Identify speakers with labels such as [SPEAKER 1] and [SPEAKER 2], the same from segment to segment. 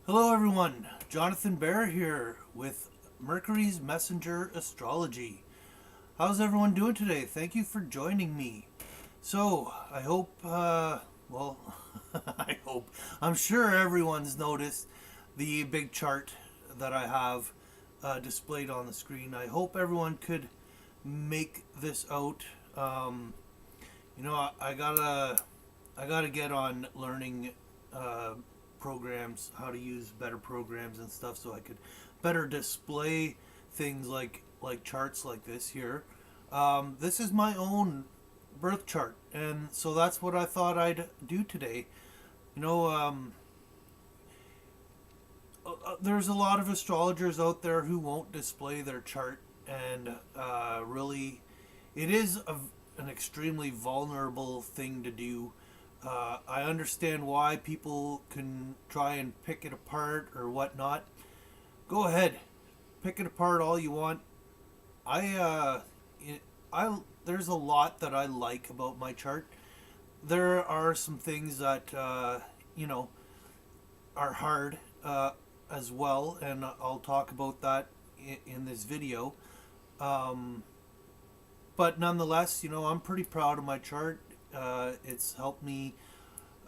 [SPEAKER 1] Hello, everyone. Jonathan Bear here with Mercury's Messenger Astrology. How's everyone doing today? Thank you for joining me. So, I hope, I hope, I'm sure everyone's noticed the big chart that I have displayed on the screen. I hope everyone could make this out. I gotta get on learning programs, how to use better programs and stuff, so I could better display things like charts like this here. This is my own birth chart, and so that's what I thought I'd do today. You know, there's a lot of astrologers out there who won't display their chart, and really, it is an extremely vulnerable thing to do. I understand why people can try and pick it apart or whatnot. Go ahead, pick it apart all you want. I, there's a lot that I like about my chart. There are some things that are hard as well, and I'll talk about that in this video. Um, but nonetheless, I'm pretty proud of my chart. It's helped me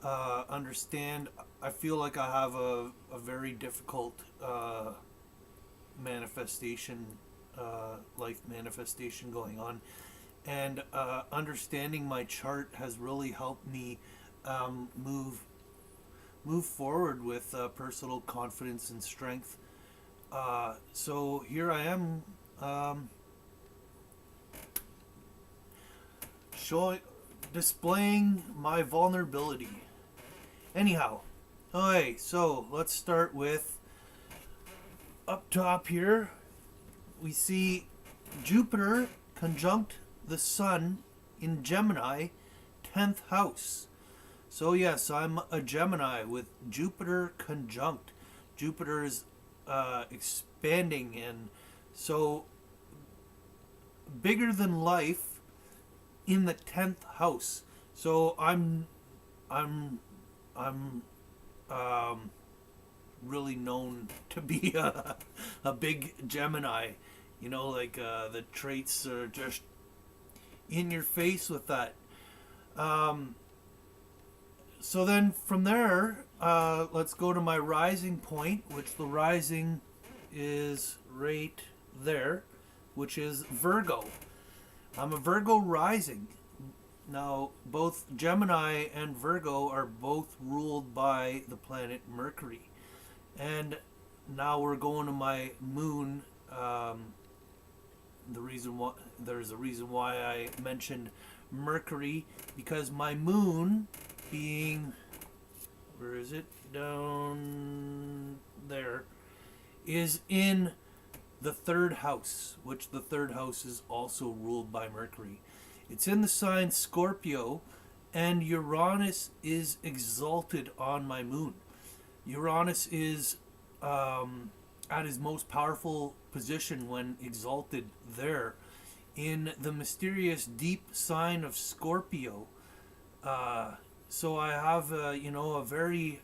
[SPEAKER 1] understand. I feel like I have a very difficult manifestation, life manifestation going on. And understanding my chart has really helped me move forward with personal confidence and strength. So here I am, showing, displaying my vulnerability. Anyhow, okay, so let's start with up top here. We see Jupiter conjunct the Sun in Gemini, 10th house. So, yes, I'm a Gemini with Jupiter conjunct. Jupiter is expanding, and so bigger than life in the 10th house. So I'm really known to be a big Gemini. The traits are just in your face with that. So then from there, let's go to my rising point, which the rising is right there, which is Virgo. I'm a Virgo rising. Now, both Gemini and Virgo are both ruled by the planet Mercury. And now we're going to my moon. There's a reason why I mentioned Mercury, because my moon being, where is it? Down there, is in the third house, which the third house is also ruled by Mercury. It's in the sign Scorpio, and Uranus is exalted on my moon. Uranus is at his most powerful position when exalted there in the mysterious deep sign of Scorpio. So I have a very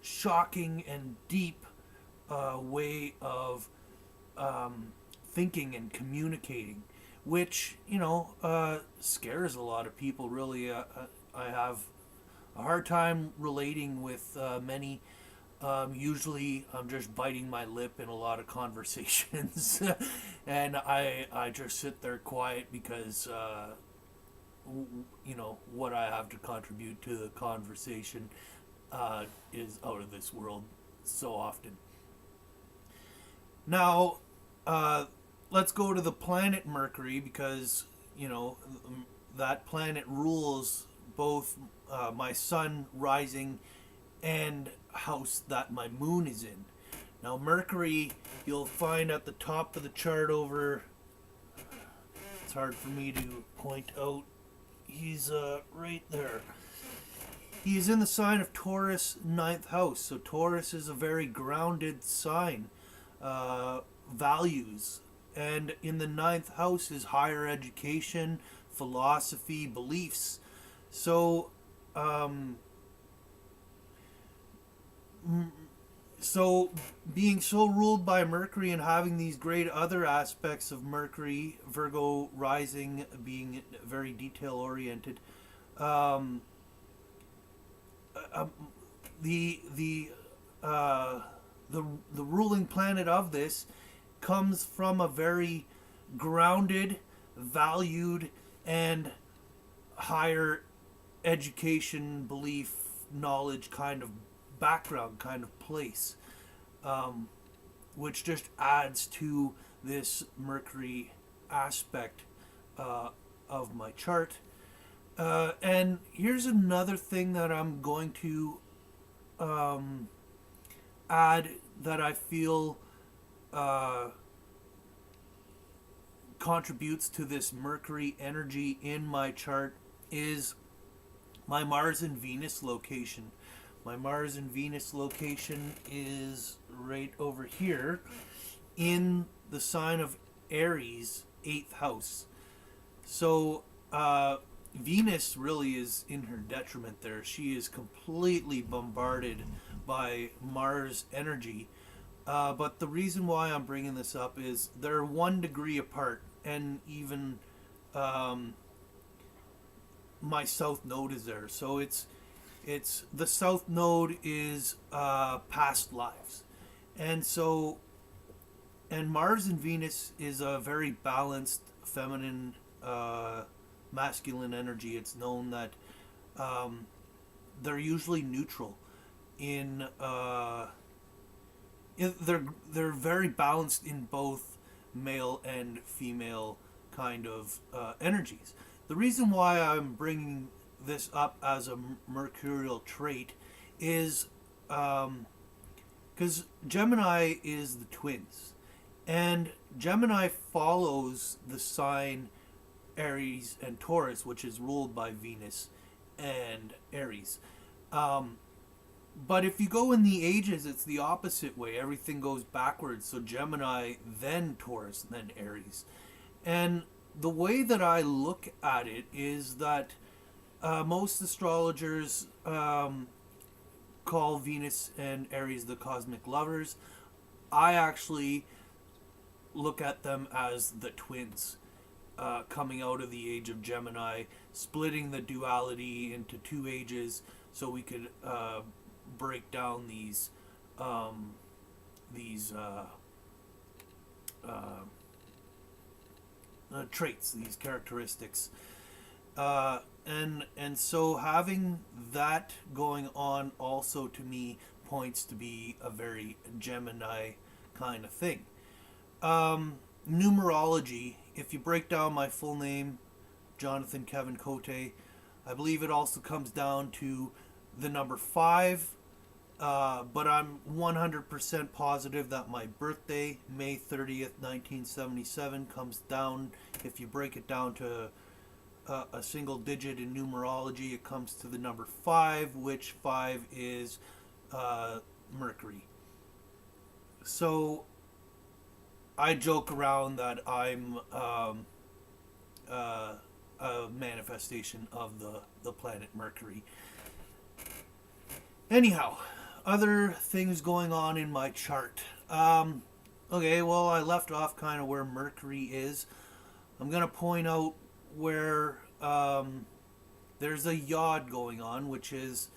[SPEAKER 1] shocking and deep way of thinking and communicating, which scares a lot of people. Really, I have a hard time relating with many. Usually, I'm just biting my lip in a lot of conversations, and I just sit there quiet because what I have to contribute to the conversation is out of this world so often. Now, let's go to the planet Mercury, because that planet rules both my sun rising and house that my moon is in. Now, Mercury, you'll find at the top of the chart over, it's hard for me to point out, he's right there. He's in the sign of Taurus, ninth house. So Taurus is a very grounded sign, values. And in the ninth house is higher education, philosophy, beliefs. So So, being so ruled by Mercury and having these great other aspects of Mercury, Virgo rising, being very detail oriented, um, the the uh, the ruling planet of this comes from a very grounded, valued, and higher education, belief, knowledge kind of background, kind of place, um, which just adds to this Mercury aspect of my chart. And here's another thing that I'm going to um, add that I feel uh, contributes to this Mercury energy in my chart is my Mars and Venus location. My Mars and Venus location is right over here in the sign of Aries, 8th house. So Venus really is in her detriment there. She is completely bombarded by Mars energy. But the reason why I'm bringing this up is they're 1 degree apart, and even my south node is there. So it's the south node is past lives, and so and Mars and Venus is a very balanced feminine masculine energy. It's known that they're usually neutral in they're very balanced in both male and female kind of energies. The reason why I'm bringing this up as a mercurial trait is because Gemini is the twins, and Gemini follows the sign Aries and Taurus, which is ruled by Venus and Aries. But if you go in the ages, it's the opposite way. Everything goes backwards. So Gemini, then Taurus, then Aries. And the way that I look at it is that most astrologers call Venus and Aries the cosmic lovers. I actually look at them as the twins coming out of the age of Gemini, splitting the duality into 2 ages so we could break down these traits, these characteristics, and so having that going on also to me points to be a very Gemini kind of thing. Numerology, if you break down my full name, Jonathan Kevin Cote, I believe it also comes down to the number 5, but I'm 100% positive that my birthday, May 30th, 1977, comes down, if you break it down to a single digit in numerology, it comes to the number 5, which 5 is Mercury. So I joke around that I'm a manifestation of the planet Mercury. Anyhow, other things going on in my chart. Okay, well, I left off kind of where Mercury is. I'm going to point out where there's a yod going on, which is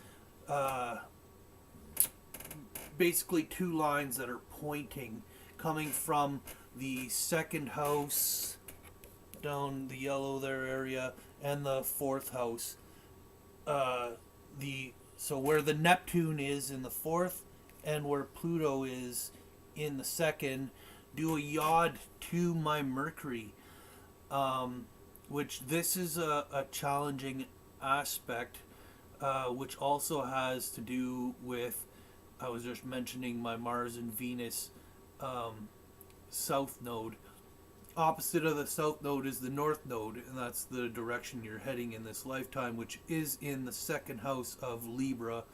[SPEAKER 1] basically 2 lines that are pointing, coming from the 2nd house down the yellow there area and the 4th house. So where the Neptune is in the 4th and where Pluto is in the 2nd, do a yod to my Mercury, which this is a challenging aspect, which also has to do with, I was just mentioning my Mars and Venus south node. Opposite of the south node is the north node, and that's the direction you're heading in this lifetime, which is in the 2nd house of Libra,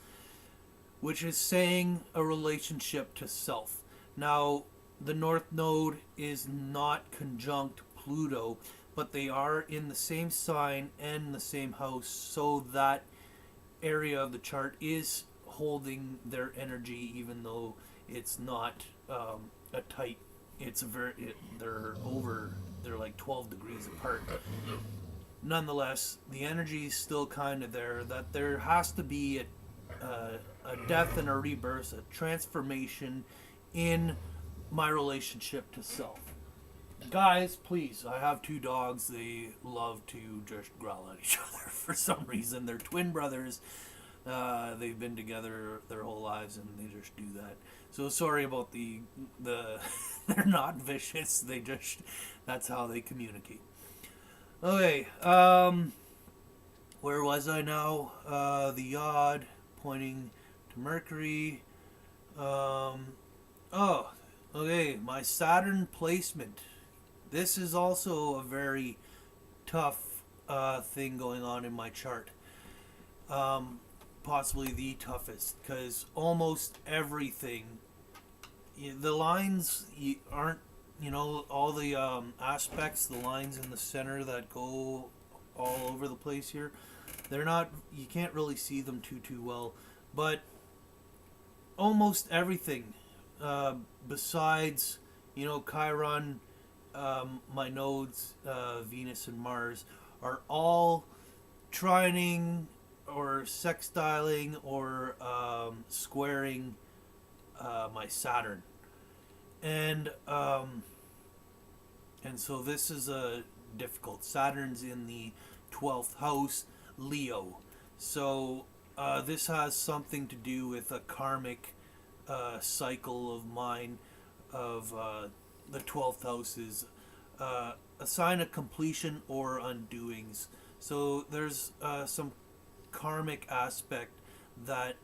[SPEAKER 1] which is saying a relationship to self. Now, the north node is not conjunct Pluto, but they are in the same sign and the same house, so that area of the chart is holding their energy, even though it's not a tight. It's a they're like 12 degrees apart. Nonetheless, the energy is still kind of there. That there has to be a death and a rebirth, a transformation in my relationship to self. Guys, please, I have two dogs. They love to just growl at each other for some reason. They're twin brothers. They've been together their whole lives, and they just do that. So sorry about the they're not vicious. They just, that's how they communicate. Okay, where was I now? The yod pointing to Mercury. Oh, okay, my Saturn placement. This is also a very tough thing going on in my chart. Possibly the toughest, because almost everything, the lines aren't, all the aspects, the lines in the center that go all over the place here, they're not, you can't really see them too well, but almost everything, besides, Chiron, my nodes, Venus and Mars, are all trining or sextiling or squaring my Saturn, and so this is a difficult. Saturn's in the 12th house, Leo, so this has something to do with a karmic cycle of mine of the 12th house is a sign of completion or undoings. So there's some karmic aspect that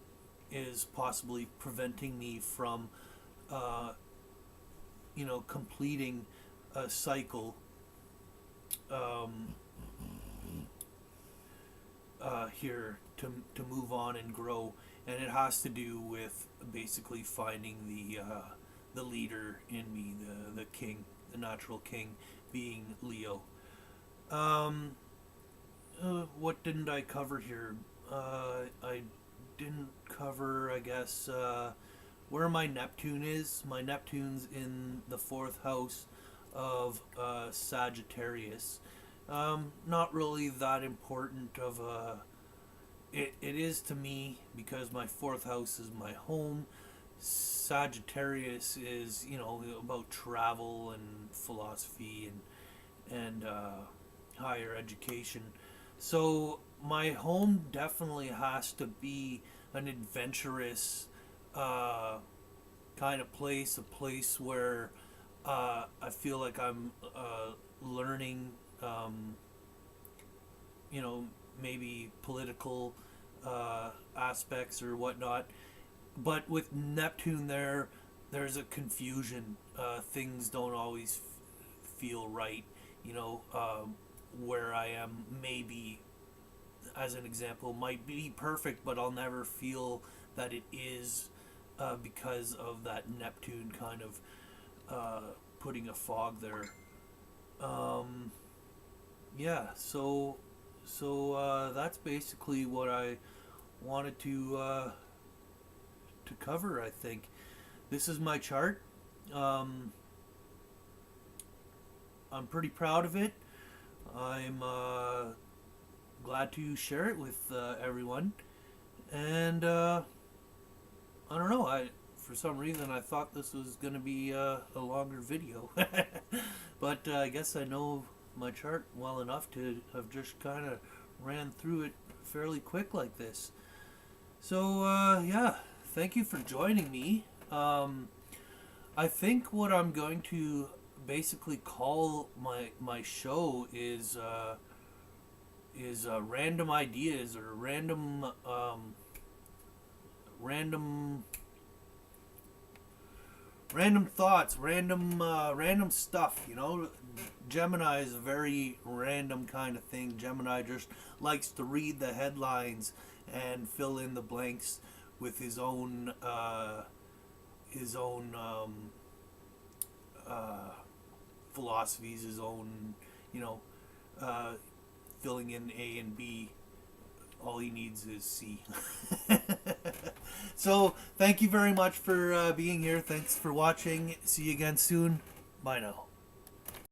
[SPEAKER 1] is possibly preventing me from completing a cycle here to move on and grow, and it has to do with basically finding the leader in me, the king, the natural king, being Leo. What didn't I cover here? I didn't cover, I guess, where my Neptune is. My Neptune's in the 4th house of Sagittarius. Not really that important of a... It is to me, because my 4th house is my home. Sagittarius is, about travel and philosophy and higher education. So my home definitely has to be an adventurous kind of place, a place where I feel like I'm learning, maybe political aspects or whatnot. But with Neptune there's a confusion. Things don't always feel right. Where I am, maybe, as an example, might be perfect, but I'll never feel that it is, because of that Neptune kind of putting a fog there. Yeah, so that's basically what I wanted to cover. I think this is my chart. I'm pretty proud of it. I'm glad to share it with everyone, and I don't know. For some reason I thought this was going to be a longer video, but I guess I know my chart well enough to have just kind of ran through it fairly quick like this. So yeah, thank you for joining me. I think what I'm going to basically call my show is random ideas, or random thoughts, random stuff. Gemini is a very random kind of thing. Gemini just likes to read the headlines and fill in the blanks with his own philosophies, his own, filling in A and B. All he needs is C. So thank you very much for being here. Thanks for watching. See you again soon. Bye now.